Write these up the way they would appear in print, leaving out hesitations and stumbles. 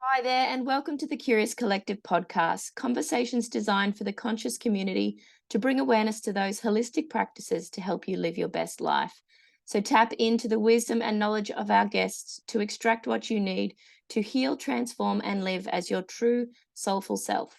Hi there, and welcome to the Curious Collective podcast, conversations designed for the conscious community to bring awareness to those holistic practices to help you live your best life. So, tap into the wisdom and knowledge of our guests to extract what you need to heal, transform, and live as your true soulful self.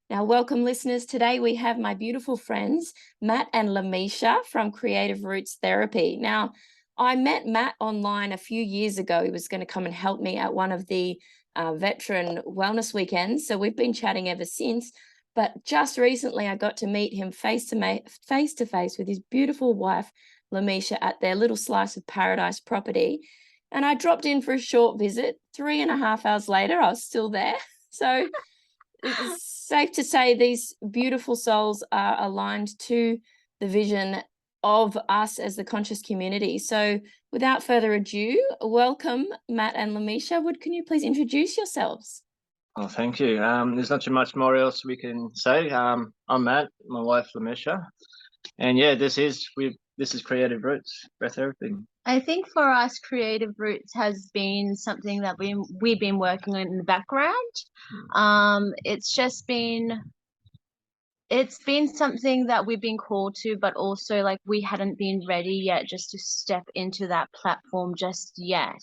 Now, welcome listeners. Today we have my beautiful friends, Matt and Lamisha from Creative Roots Therapy. Now, I met Matt online a few years ago. He was going to come and help me at one of the veteran wellness weekends. So we've been chatting ever since. But just recently, I got to meet him face to face with his beautiful wife, Lamisha, at their little slice of paradise property. And I dropped in for a short visit. 3.5 hours later, I was still there. So it's safe to say these beautiful souls are aligned to the vision of us as the conscious community. So without further ado, welcome Matt and Lamisha. Can you please introduce yourselves? Oh, thank you. There's not too much more else we can say. I'm Matt, my wife Lamisha, and yeah, this is Creative Roots Breath Therapy. I think for us, Creative Roots has been something that we've been working on in the background. It's been something that we've been called to, but also like we hadn't been ready yet just to step into that platform just yet.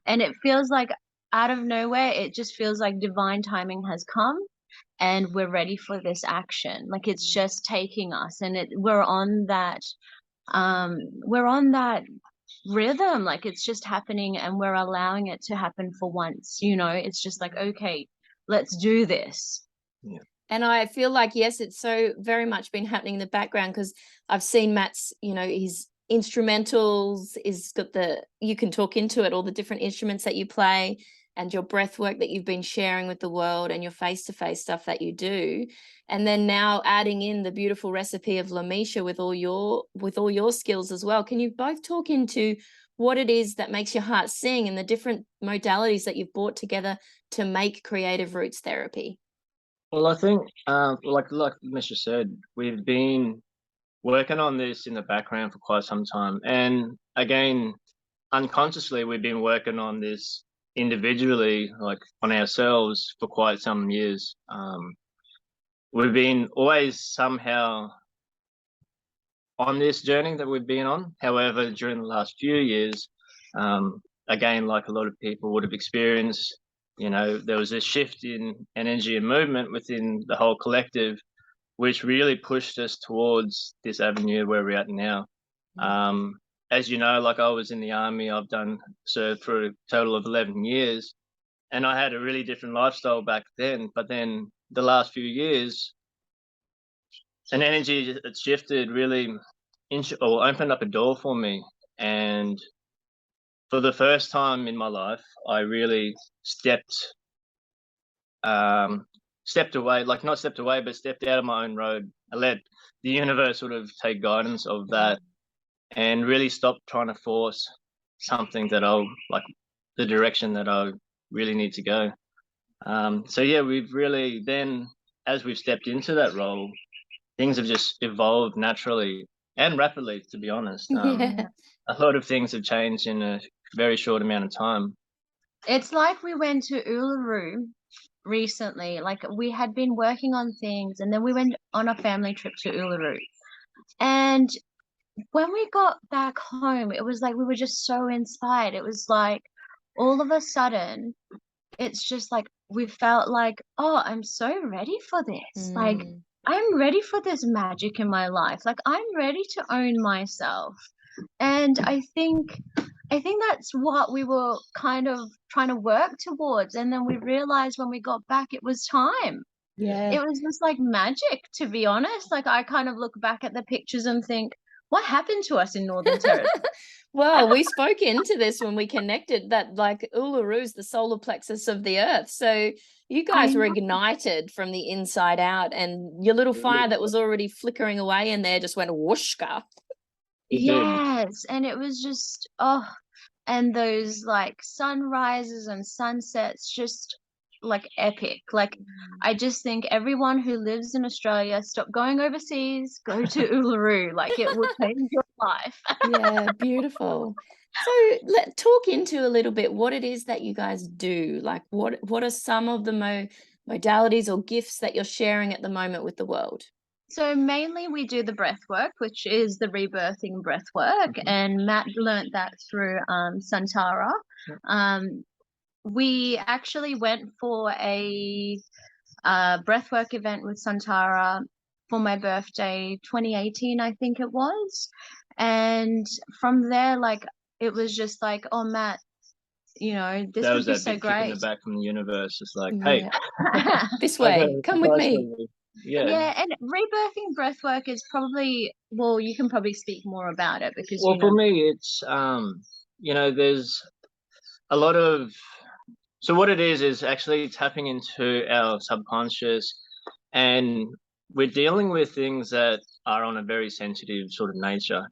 And it feels like out of nowhere, it just feels like divine timing has come and we're ready for this action. Like it's just taking us, and we're on that rhythm. Like it's just happening and we're allowing it to happen for once. It's just like, okay, let's do this. Yeah. And I feel like, yes, it's so very much been happening in the background, because I've seen Matt's, his instrumentals, you can talk into it, all the different instruments that you play and your breath work that you've been sharing with the world and your face-to-face stuff that you do. And then now adding in the beautiful recipe of Lamisha with all your skills as well. Can you both talk into what it is that makes your heart sing and the different modalities that you've brought together to make Creative Roots Therapy? Well, I think, like Misha said, we've been working on this in the background for quite some time, and again, unconsciously, we've been working on this individually, like on ourselves, for quite some years. We've been always somehow on this journey that we've been on. However, during the last few years, again, like a lot of people would have experienced, there was a shift in energy and movement within the whole collective, which really pushed us towards this avenue where we're at now. As you know, like I was in the army, I've served for a total of 11 years, and I had a really different lifestyle back then. But then the last few years, an energy that shifted really opened up a door for me. And for the first time in my life, I really stepped away, like not stepped away, but stepped out of my own road. I let the universe sort of take guidance of that and really stopped trying to force something that the direction that I really need to go. So yeah, we've really then, as we've stepped into that role, things have just evolved naturally and rapidly, to be honest. Yeah. A lot of things have changed in a very short amount of time. It's like we went to Uluru recently. Like we had been working on things, and then we went on a family trip to Uluru. And when we got back home, it was like we were just so inspired. It was like all of a sudden, it's just like we felt like, oh, I'm so ready for this. Like I'm ready for this magic in my life. Like I'm ready to own myself. And I think that's what we were kind of trying to work towards. And then we realized when we got back, it was time. Yeah. It was just like magic, to be honest. Like I kind of look back at the pictures and think, what happened to us in Northern Territory? Well, we spoke into this when we connected that like Uluru's the solar plexus of the earth. So you guys were ignited from the inside out, and your little fire that was already flickering away in there just went whooshka. Yes. And it was just, and those like sunrises and sunsets, just like epic. Like I just think everyone who lives in Australia, stop going overseas, go to Uluru. Like it will change your life. Yeah, beautiful. So let talk into a little bit what it is that you guys do. Like what are some of the modalities or gifts that you're sharing at the moment with the world? So mainly we do the breath work, which is the rebirthing breath work, and Matt learnt that through Santara. We actually went for a breathwork event with Santara for my birthday 2018, I think it was. And from there, like, it was just like, oh, Matt, this That would was be that so big kick in great. the back from the universe. It's like, hey, Yeah. This I got way, a come with surprise for me. you. Yeah. Yeah, and rebirthing breathwork is probably, well, you can probably speak more about it because Well, for me, it's there's a lot of, so what it is actually tapping into our subconscious, and we're dealing with things that are on a very sensitive sort of nature.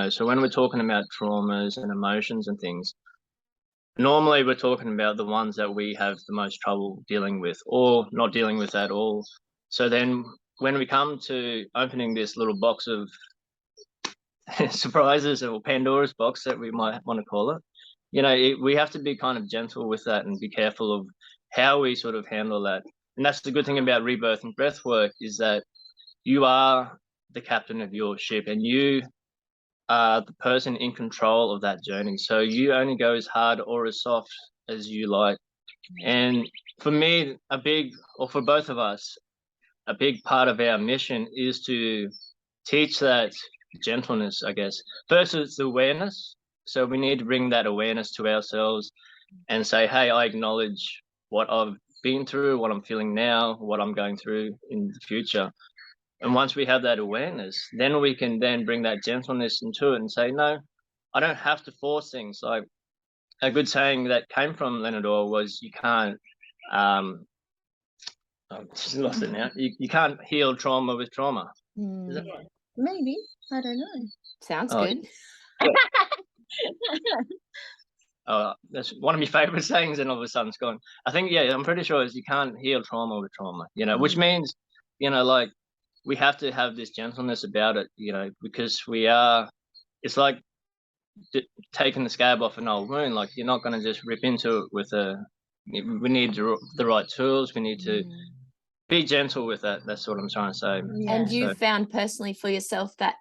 So when we're talking about traumas and emotions and things, normally we're talking about the ones that we have the most trouble dealing with or not dealing with at all. So then when we come to opening this little box of surprises, or Pandora's box that we might want to call it, we have to be kind of gentle with that and be careful of how we sort of handle that. And that's the good thing about rebirth and breath work, is that you are the captain of your ship and you are the person in control of that journey. So you only go as hard or as soft as you like. And for me, or for both of us, a big part of our mission is to teach that gentleness, I guess. First, it's the awareness. So we need to bring that awareness to ourselves and say, hey, I acknowledge what I've been through, what I'm feeling now, what I'm going through in the future. And once we have that awareness, then we can then bring that gentleness into it and say, no, I don't have to force things. Like a good saying that came from Leonard Orr was, you can't, I've just lost it now. You can't heal trauma with trauma. Is that right? Maybe. I don't know. Sounds Oh, good. That's one of my favorite sayings, and all of a sudden it's gone. I think, yeah, I'm pretty sure is you can't heal trauma with trauma, which means, like we have to have this gentleness about it, because it's like taking the scab off an old wound. Like you're not going to just rip into it we need the right tools. We need to be gentle with that. That's what I'm trying to say. And Yeah. you found personally for yourself that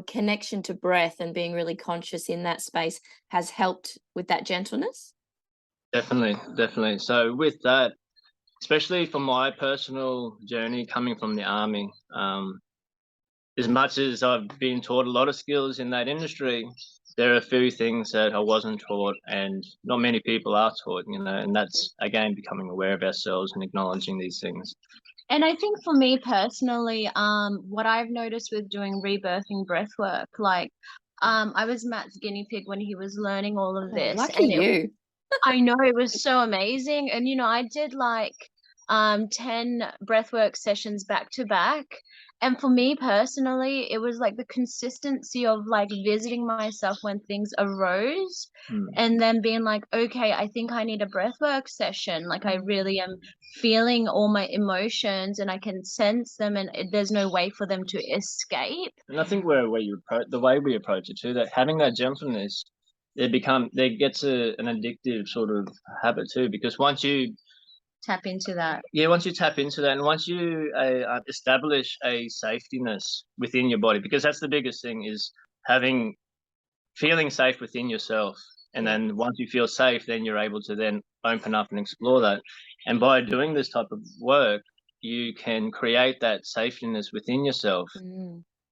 connection to breath and being really conscious in that space has helped with that gentleness? Definitely. So with that, especially for my personal journey coming from the army, as much as I've been taught a lot of skills in that industry, there are a few things that I wasn't taught, and not many people are taught, and that's, again, becoming aware of ourselves and acknowledging these things. And I think for me personally, what I've noticed with doing rebirthing breath work, like, I was Matt's guinea pig when he was learning all of this. Lucky you. I know, it was so amazing. And, I did like 10 breathwork sessions back to back. And for me personally, it was like the consistency of like visiting myself when things arose and then being like, okay, I think I need a breathwork session. Like I really am feeling all my emotions and I can sense them, and there's no way for them to escape. And I think the way we approach it too, that having that gentleness, there gets an addictive sort of habit too, because once you tap into that, and once you establish a safetyness within your body, because that's the biggest thing, is feeling safe within yourself. And then once you feel safe, then you're able to then open up and explore that. And by doing this type of work, you can create that safetyness within yourself.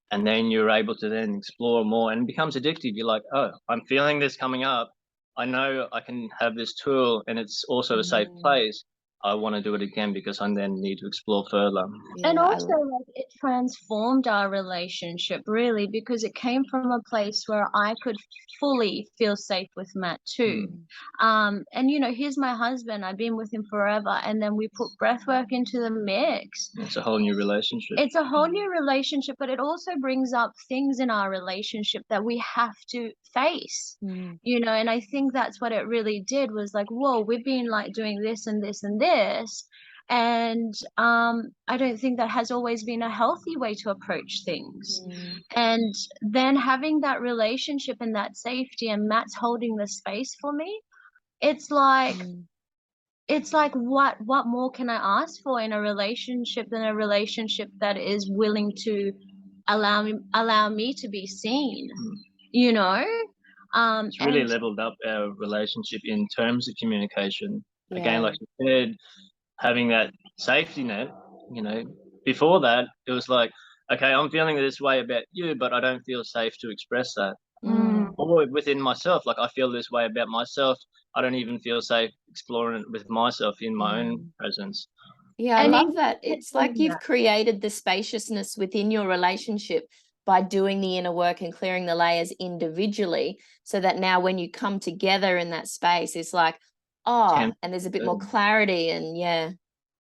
And then you're able to then explore more, and it becomes addictive. You're like, oh, I'm feeling this coming up. I know I can have this tool, and it's also a safe place. I want to do it again because I then need to explore further. And also, like, it transformed our relationship really, because it came from a place where I could fully feel safe with Matt too. And he's my husband. I've been with him forever, and then we put breathwork into the mix. It's a whole new relationship. It's a whole new relationship, but it also brings up things in our relationship that we have to face. And I think that's what it really did, was like, whoa, we've been like doing this and this and this, And I don't think that has always been a healthy way to approach things. And then having that relationship and that safety, and Matt's holding the space for me, it's like what more can I ask for in a relationship than a relationship that is willing to allow me to be seen, you know? It's really And leveled up our relationship in terms of communication. Again, like you said, having that safety net, you know, before that, it was like, okay, I'm feeling this way about you, but I don't feel safe to express that. Or within myself, like I feel this way about myself, I don't even feel safe exploring it with myself in my own presence. Yeah, I And love even that. It's like doing you've that, created the spaciousness within your relationship by doing the inner work and clearing the layers individually, so that now when you come together in that space, it's like, oh, and there's a bit more clarity, and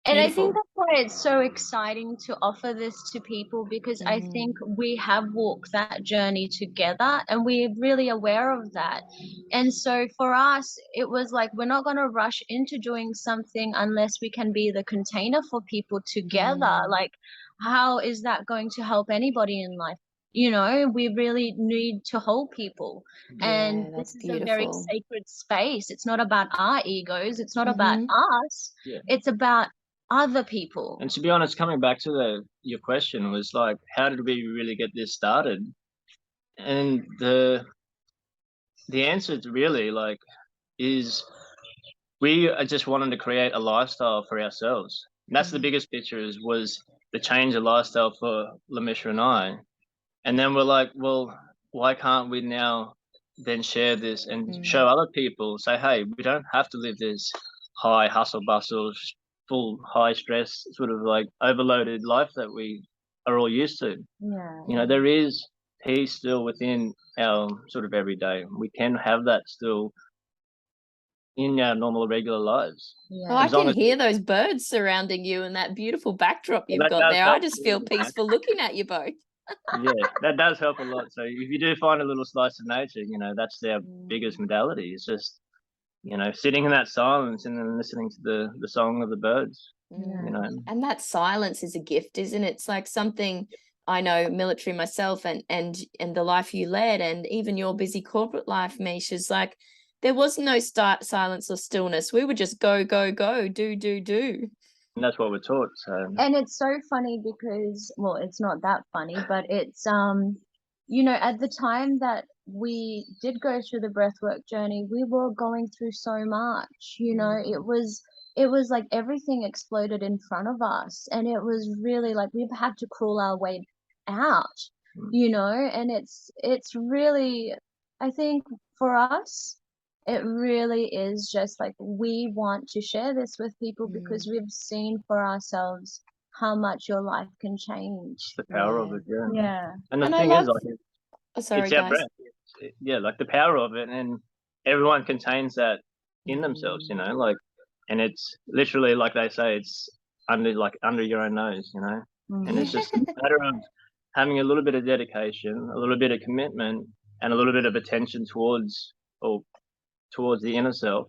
and I think beautiful. that's why it's so exciting to offer this to people, because I think we have walked that journey together and we're really aware of that. And so for us, it was like, we're not going to rush into doing something unless we can be the container for people together. Like, how is that going to help anybody in life? You know, we really need to hold people. And That's this is a very beautiful. sacred space. It's not about our egos. It's not about us. Yeah. It's about other people. And to be honest, coming back to your question was like, how did we really get this started? And the answer to really like is we are just wanting to create a lifestyle for ourselves. And that's the biggest picture was the change of lifestyle for Lamisha and I. And then we're like, well, why can't we now then share this and show other people, say, hey, we don't have to live this high hustle bustle, full high stress, sort of like overloaded life that we are all used to. You know, there is peace still within our sort of everyday. We can have that still in our normal regular lives. Oh, I As long can as hear those birds surrounding you and that beautiful backdrop you've that got does there. I help just too, feel you know. peaceful looking at you both. Yeah, that does help a lot. So if you do find a little slice of nature, you know, that's their biggest modality. It's just, you know, sitting in that silence and then listening to the song of the birds. You know, And that silence is a gift, isn't it? It's like something I know, military myself, and the life you led, and even your busy corporate life, Mish, is like there was no silence or stillness. We would just go, go, go, do, do, do. and that's what we're taught. So And it's so funny because, well, it's not that funny, but it's you know, at the time that we did go through the breathwork journey, we were going through so much. You know, it was like everything exploded in front of us, and it was really like we've had to crawl our way out. You know, and it's really, I think for us, it really is just like we want to share this with people because we've seen for ourselves how much your life can change. the power of it, Yeah. And the And I thing is, love, like, oh, sorry, it's our guys. breath. Yeah, like the power of it, and everyone contains that in themselves. You know, like, and it's literally like they say, it's under your own nose. You know, and it's just a matter of having a little bit of dedication, a little bit of commitment, and a little bit of attention towards the inner self.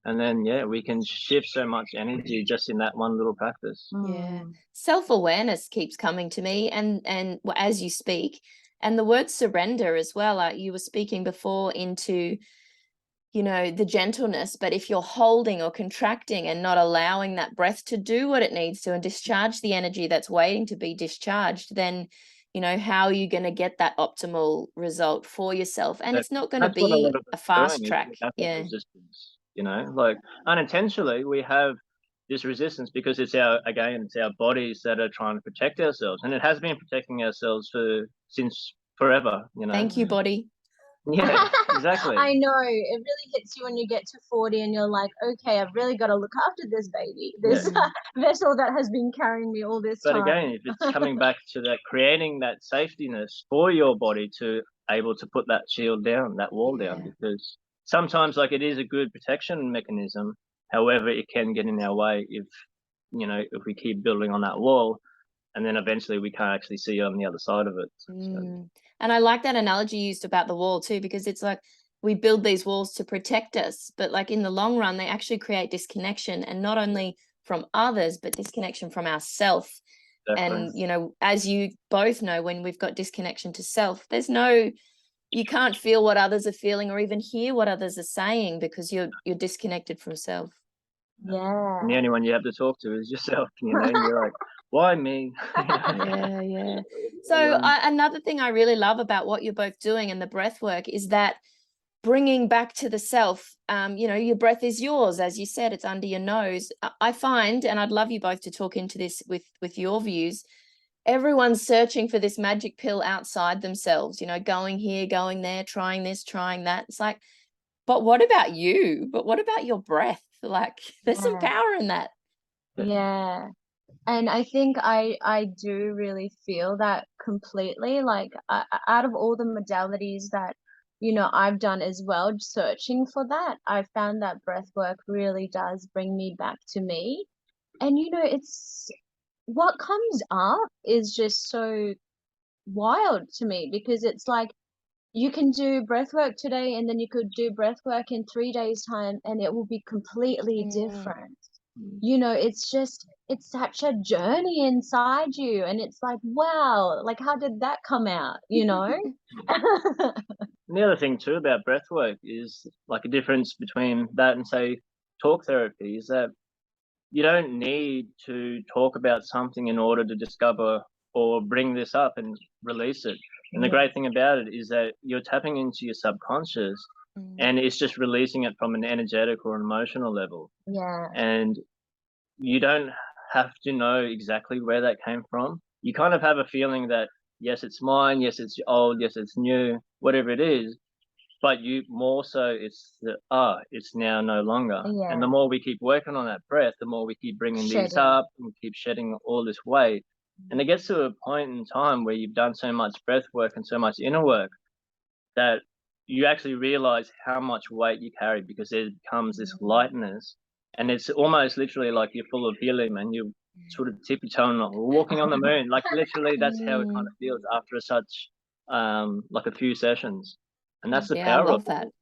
And then, yeah, we can shift so much energy just in that one little practice. Self-awareness keeps coming to me, and as you speak, and the word surrender as well. Like you were speaking before into, you know, the gentleness, but if you're holding or contracting and not allowing that breath to do what it needs to and discharge the energy that's waiting to be discharged, then, you know, how are you going to get that optimal result for yourself? And it's not going to That's what a lot be of a us are fast doing, is track. we have that resistance. You know, like unintentionally we have this resistance because it's our bodies that are trying to protect ourselves, and it has been protecting ourselves since forever. You know. Thank you, body. Yeah, exactly. I know. It really hits you when you get to 40 and you're like, okay, I've really got to look after this baby, this vessel that has been carrying me all this But time. again, if it's coming back to that, creating that safetyness for your body to able to put that shield down, that wall down, because sometimes like it is a good protection mechanism. However, it can get in our way if we keep building on that wall, and then eventually we can't actually see on the other side of it. So. And I like that analogy used about the wall too, because it's like we build these walls to protect us, but like in the long run, they actually create disconnection, and not only from others, but disconnection from ourself. And, you know, as you both know, when we've got disconnection to self, you can't feel what others are feeling or even hear what others are saying because you're disconnected from self. Yeah. And the only one you have to talk to is yourself, you know. You're like, why me? Yeah. So another thing I really love about what you're both doing and the breath work is that bringing back to the self. You know, your breath is yours, as you said, it's under your nose. I find, and I'd love you both to talk into this with your views, everyone's searching for this magic pill outside themselves, you know, going here, going there, trying this, trying that. It's like, but what about you? But what about your breath? Like, there's some power in that. Yeah. And I think I do really feel that completely. Like, out of all the modalities that, you know, I've done as well, searching for that, I found that breath work really does bring me back to me. And, you know, it's what comes up is just so wild to me, because it's like you can do breath work today and then you could do breath work in 3 days' time and it will be completely different. You know, it's such a journey inside you, and it's like, wow, like, how did that come out, you know? And the other thing too about breath work is like a difference between that and say talk therapy is that you don't need to talk about something in order to discover or bring this up and release it. And the great thing about it is that you're tapping into your subconscious and it's just releasing it from an energetic or emotional level. Yeah. And you don't have to know exactly where that came from. You kind of have a feeling that, yes, it's mine, yes, it's old, yes, it's new, whatever it is. But you more so, it's now no longer. Yeah. And the more we keep working on that breath, the more we keep bringing these Shedding. up and keep shedding all this weight. And it gets to a point in time where you've done so much breath work and so much inner work that you actually realize how much weight you carry, because there comes this lightness, and it's almost literally like you're full of helium and you're sort of tippy-toeing or walking on the moon. Like literally that's how it kind of feels after such like a few sessions. And that's the Yeah, I power love of that. it.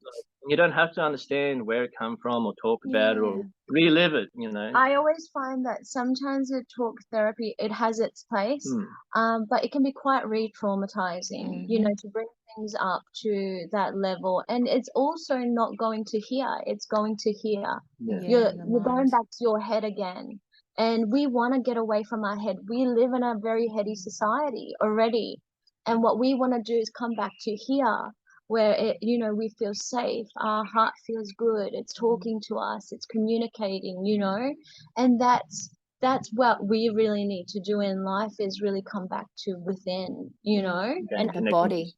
You don't have to understand where it come from or talk about it or relive it, you know. I always find that sometimes the talk therapy, it has its place, but it can be quite re-traumatizing, you know, to bring things up to that level. And it's also not going to here, it's going to here. You're going back to your head again. And we want to get away from our head. We live in a very heady society already. And what we want to do is come back to here, where it, you know, we feel safe, our heart feels good, it's talking to us, it's communicating, you know. And that's what we really need to do in life, is really come back to within, you know. And the body.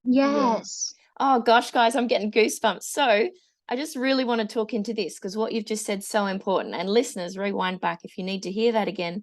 Yes. Oh gosh, guys, I'm getting goosebumps. So I just really want to talk into this, because what you've just said is so important. And listeners, rewind back if you need to hear that again.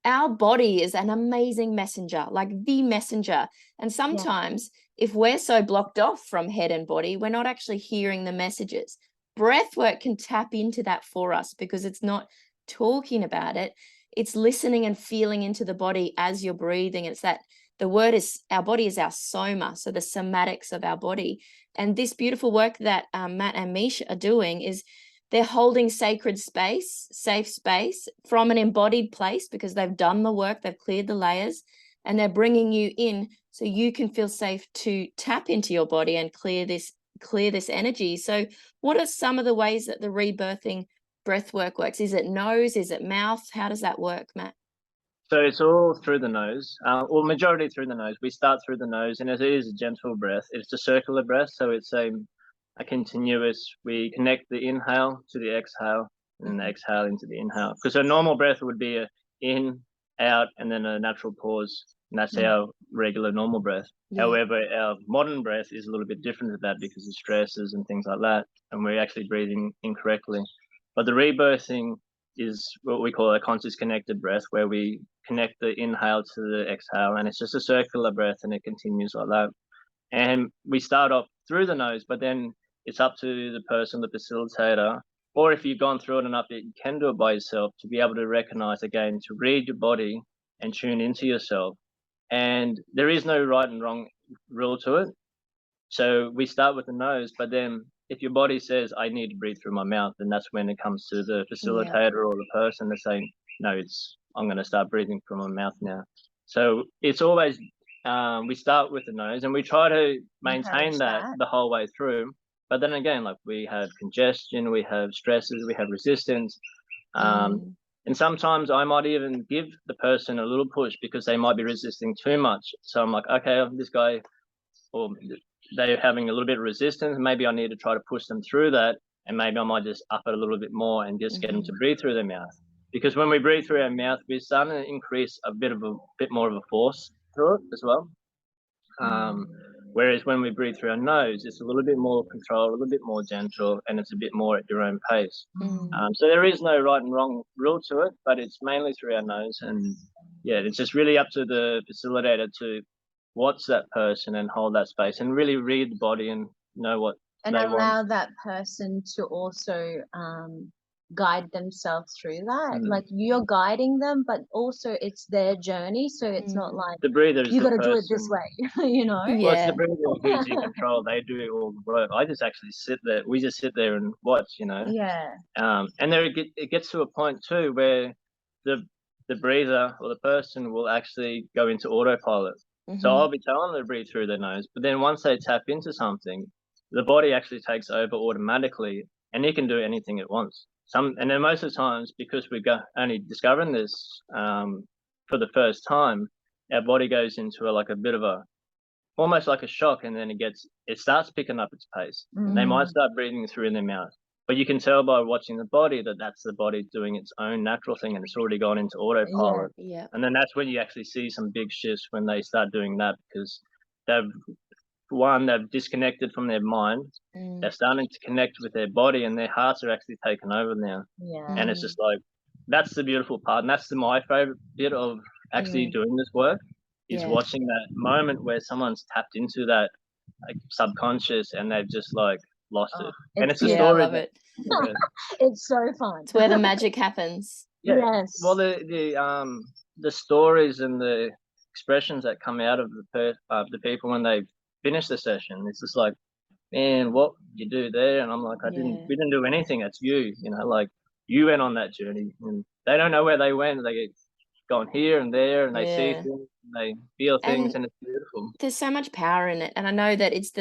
Our body is an amazing messenger, like the messenger. And sometimes if we're so blocked off from head and body, we're not actually hearing the messages. Breath work can tap into that for us, because it's not talking about it. It's listening and feeling into the body as you're breathing. It's that the word is, our body is our soma, so the somatics of our body. And this beautiful work that Matt and Misha are doing is they're holding sacred space, safe space from an embodied place, because they've done the work, they've cleared the layers, and they're bringing you in so you can feel safe to tap into your body and clear this energy. So what are some of the ways that the rebirthing breath work works? Is it nose? Is it mouth? How does that work, Matt? So it's all through the nose, or majority through the nose. We start through the nose, and it is a gentle breath. It's a circular breath, so it's a continuous. We connect the inhale to the exhale, and then the exhale into the inhale. Because a normal breath would be a in, out, and then a natural pause, and that's our regular normal breath. However, our modern breath is a little bit different to that because of stresses and things like that, and we're actually breathing incorrectly. But the rebirthing is what we call a conscious connected breath, where we connect the inhale to the exhale, and it's just a circular breath, and it continues like that. And we start off through the nose, but then it's up to the person, the facilitator, or if you've gone through it enough, you can do it by yourself, to be able to recognize again, to read your body and tune into yourself. And there is no right and wrong rule to it. So we start with the nose, but then if your body says I need to breathe through my mouth, then that's when it comes to the facilitator or the person that's saying, no, I'm going to start breathing from my mouth now. So it's always we start with the nose, and we try to maintain that the whole way through. But then again, like, we have congestion, we have stresses, we have resistance. And sometimes I might even give the person a little push because they might be resisting too much. So I'm like, okay, this guy, or they're having a little bit of resistance. Maybe I need to try to push them through that. And maybe I might just up it a little bit more and just get them to breathe through their mouth. Because when we breathe through our mouth, we're starting to increase a bit more of a force through it as well. Whereas when we breathe through our nose, it's a little bit more controlled, a little bit more gentle, and it's a bit more at your own pace. So there is no right and wrong rule to it, but it's mainly through our nose. And yeah, it's just really up to the facilitator to watch that person and hold that space and really read the body and know what and they allow want. that person to also guide themselves through that. Like, you're guiding them, but also it's their journey, so it's not like the breather is you got to person. do it this way. You know. Yeah. Well, it's the breather who's in control. They do all the work. I just actually sit there. We just sit there and watch, you know. Yeah. And there it gets to a point too where the breather or the person will actually go into autopilot. So I'll be telling them to breathe through their nose, but then once they tap into something, the body actually takes over automatically, and it can do anything it wants. And then most of the times, because we're only discovering this for the first time, our body goes into a bit of almost like a shock, and then it starts picking up its pace. They might start breathing through in their mouth, but you can tell by watching the body that that's the body doing its own natural thing, and it's already gone into autopilot. Yeah. And then that's when you actually see some big shifts when they start doing that, because they've disconnected from their mind. They're starting to connect with their body, and their hearts are actually taken over now. Yeah. And it's just like, that's the beautiful part, and that's my favorite bit of actually doing this work, is watching that moment where someone's tapped into that subconscious and they've just lost it. And it's a story. I love it. It's so fun. It's where the magic happens. Yes. Well, the stories and the expressions that come out of the people when they finish the session, it's just like, man, what you do there? And I'm like, we didn't do anything. It's you, like, you went on that journey, and they don't know where they went. They get gone here and there, and they see things, and they feel things, and it's beautiful. There's so much power in it. And I know that it's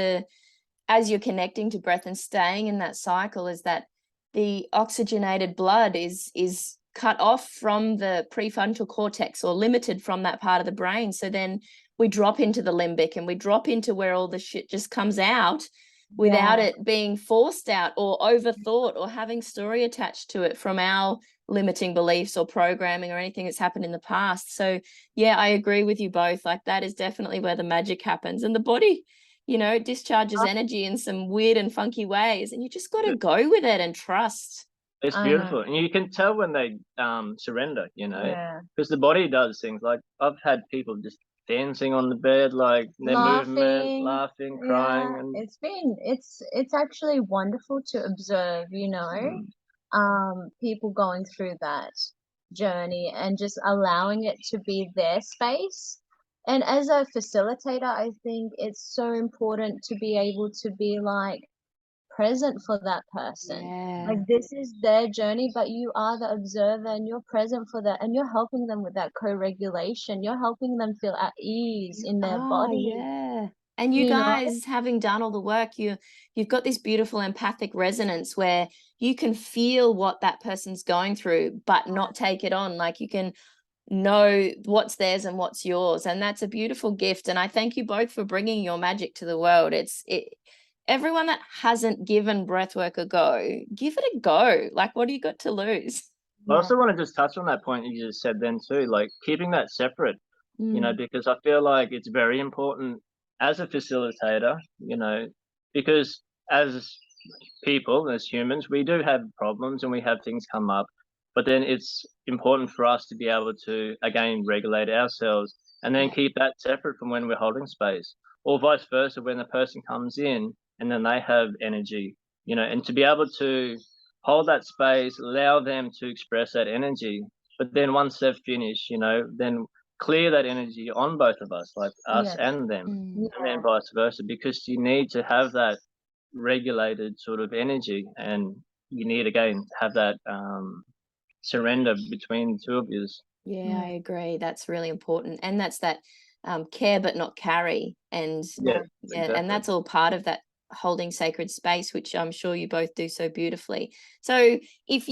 as you're connecting to breath and staying in that cycle, is that the oxygenated blood is cut off from the prefrontal cortex, or limited from that part of the brain. So then we drop into the limbic, and we drop into where all the shit just comes out without it being forced out or overthought or having story attached to it from our limiting beliefs or programming or anything that's happened in the past. So yeah, I agree with you both. Like, that is definitely where the magic happens, and the body, discharges energy in some weird and funky ways, and you just got to go with it and trust. It's beautiful. And you can tell when they surrender, because the body does things. Like, I've had people just dancing on the bed, like their movement, laughing, crying. And it's actually wonderful to observe, people going through that journey and just allowing it to be their space. And as a facilitator, I think it's so important to be able to be like present for that person. Like, this is their journey, but you are the observer, and you're present for that, and you're helping them with that co-regulation. You're helping them feel at ease in their body. And you guys, having done all the work, you've got this beautiful empathic resonance where you can feel what that person's going through, but not take it on. Like, you can know what's theirs and what's yours, and that's a beautiful gift. And I thank you both for bringing your magic to the world. Everyone that hasn't given breathwork a go, give it a go. Like, what do you got to lose? I also want to just touch on that point you just said then too, like keeping that separate, because I feel like it's very important as a facilitator, because as people, as humans, we do have problems and we have things come up, but then it's important for us to be able to, again, regulate ourselves and then keep that separate from when we're holding space, or vice versa, when the person comes in and then they have energy, and to be able to hold that space, allow them to express that energy. But then once they've finished, then clear that energy on both of us, like us and them, and then vice versa, because you need to have that regulated sort of energy, and you need again to have that surrender between the two of you. Yeah, I agree. That's really important. And that's that care but not carry. And Yes, yeah, exactly. and that's all part of that holding sacred space, which I'm sure you both do so beautifully. So if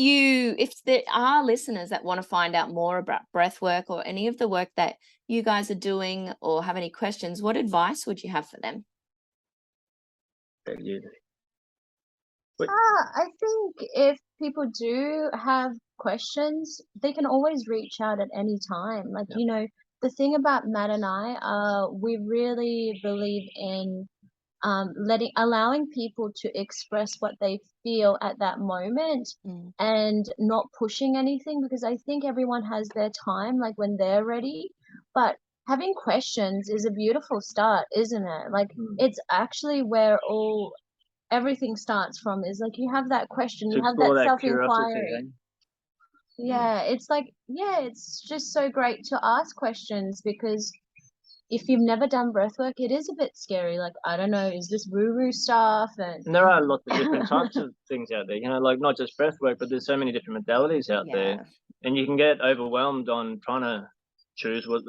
there are listeners that want to find out more about breath work or any of the work that you guys are doing or have any questions, what advice would you have for them? I think if people do have questions, they can always reach out at any time. Like, Yeah. the thing about Matt and I, we really believe in allowing people to express what they feel at that moment and not pushing anything, because I think everyone has their time, like when they're ready. But having questions is a beautiful start, isn't it? Like, it's actually where everything starts from, is like you have that question, To you have that explore that curiosity, self-inquiry. Yeah, it's like, it's just so great to ask questions, because if you've never done breath work, it is a bit scary. Like, I don't know, is this woo-woo stuff? And And there are lots of different types of things out there, like not just breath work, but there's so many different modalities out there, and you can get overwhelmed on trying to choose what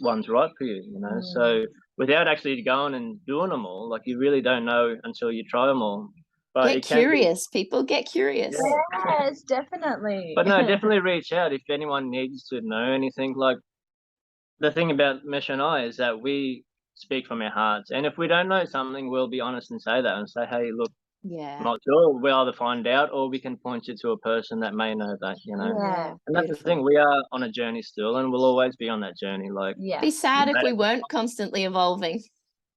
one's right for you, So without actually going and doing them all, like you really don't know until you try them all. But Get curious, people, get curious. yes, definitely. But no, definitely reach out if anyone needs to know anything. Like the thing about Mesh and I is that we speak from our hearts, and if we don't know something, we'll be honest and say that and say, hey, look, I'm not sure. We'll either find out or we can point you to a person that may know that, Yeah, And that's the thing, we are on a journey still, and we'll always be on that journey. Like, be sad if we weren't constantly evolving.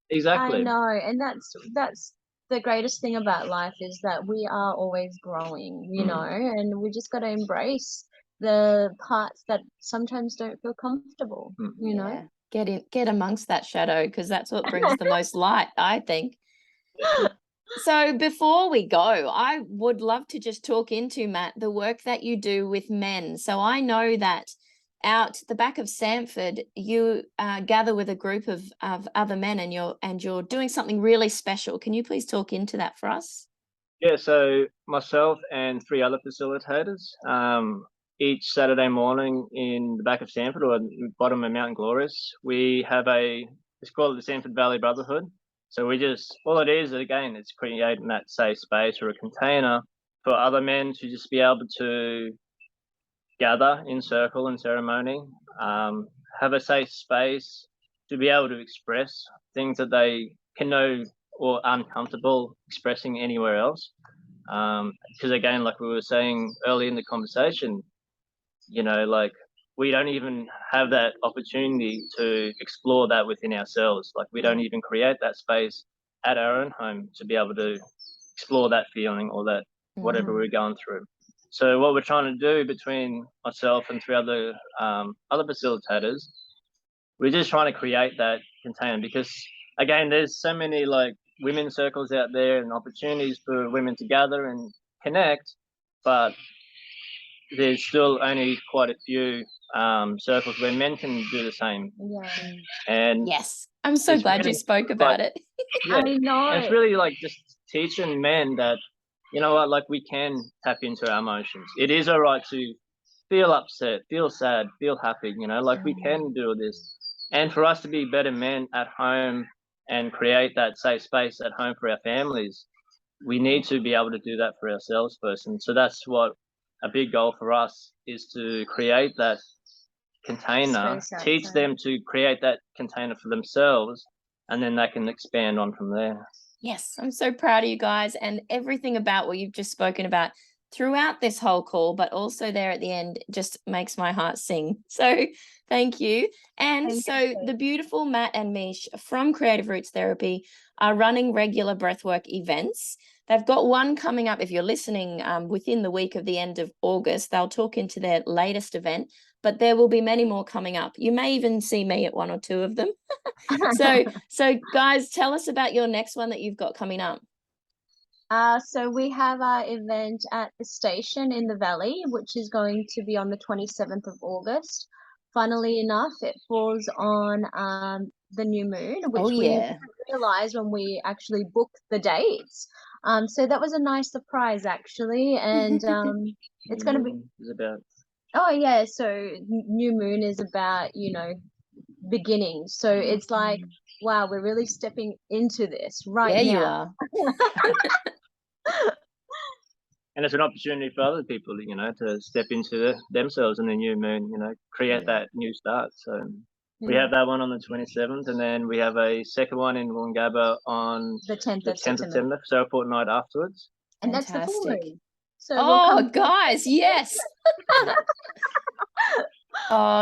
Exactly. I know, and that's the greatest thing about life, is that we are always growing, and we just got to embrace the parts that sometimes don't feel comfortable, know. Get amongst that shadow, because that's what brings the most light, I think. So before we go, I would love to just talk into, Matt, the work that you do with men. So I know that out the back of Sanford, you gather with a group of other men, and you're doing something really special. Can you please talk into that for us? Yeah, so myself and 3 other facilitators, each Saturday morning in the back of Sanford, or bottom of Mount Glorious, we have it's called the Sanford Valley Brotherhood. So all it is, again, it's creating that safe space or a container for other men to just be able to gather in circle and ceremony, have a safe space to be able to express things that they can know or uncomfortable expressing anywhere else. Because again, like we were saying early in the conversation, like we don't even have that opportunity to explore that within ourselves. Like we don't even create that space at our own home to be able to explore that feeling or that whatever we're going through. So what we're trying to do between myself and 3 other facilitators, we're just trying to create that container, because again, there's so many like women's circles out there and opportunities for women to gather and connect, but there's still only quite a few circles where men can do the same. And yes, I'm so glad you spoke about it. I know. And it's really like just teaching men that, you know what, like we can tap into our emotions. It is all right to feel upset, feel sad, feel happy, like we can do this. And for us to be better men at home and create that safe space at home for our families, we need to be able to do that for ourselves first. And so that's what a big goal for us is, to create that container, teach them to create that container for themselves, and then they can expand on from there. Yes, I'm so proud of you guys, and everything about what you've just spoken about throughout this whole call, but also there at the end, just makes my heart sing. So thank you. And the beautiful Matt and Mish from Creative Roots Therapy are running regular breathwork events. They've got one coming up, if you're listening, within the week of the end of August. They'll talk into their latest event, but there will be many more coming up. You may even see me at 1 or 2 of them. So guys, tell us about your next one that you've got coming up. So we have our event at the station in the Valley, which is going to be on the 27th of August. Funnily enough, it falls on the new moon, which we realized when we actually booked the dates. So that was a nice surprise actually, and it's going to be. Is about. Oh yeah, so new moon is about, beginnings. So it's like, wow, we're really stepping into this right Yeah, now. you are. And it's an opportunity for other people, to step into themselves in the new moon, create that new start. So we have that one on the 27th, and then we have a second one in Wollongabba on The 10th the of 10th of September. September, so a fortnight afterwards. And that's the full Fantastic. moon. So Oh, guys, yes.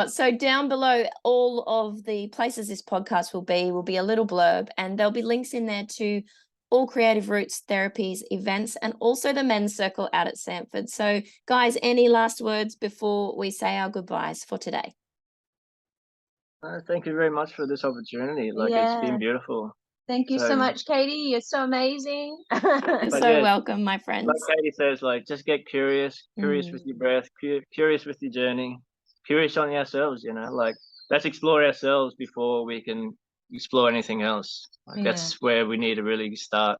So down below all of the places this podcast will be a little blurb, and there'll be links in there to all Creative Roots therapies, events, and also the men's circle out at Sanford. So guys, any last words before we say our goodbyes for today? Thank you very much for this opportunity. It's been beautiful. Thank you so much, Katie. You're so amazing. You're so welcome, my friends. Like Katie says, just get curious with your breath, curious with your journey, curious on yourselves, let's explore ourselves before we can explore anything else. That's where we need to really start.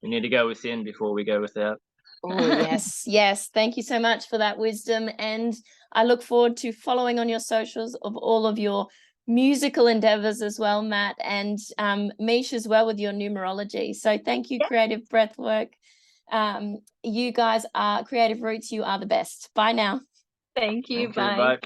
We need to go within before we go without. Oh, yes. Thank you so much for that wisdom. And I look forward to following on your socials of all of your musical endeavors as well, Matt, and Mish as well with your numerology. So thank you, Creative Breathwork. You guys are Creative Roots. You are the best. Bye now. Thank you. Bye.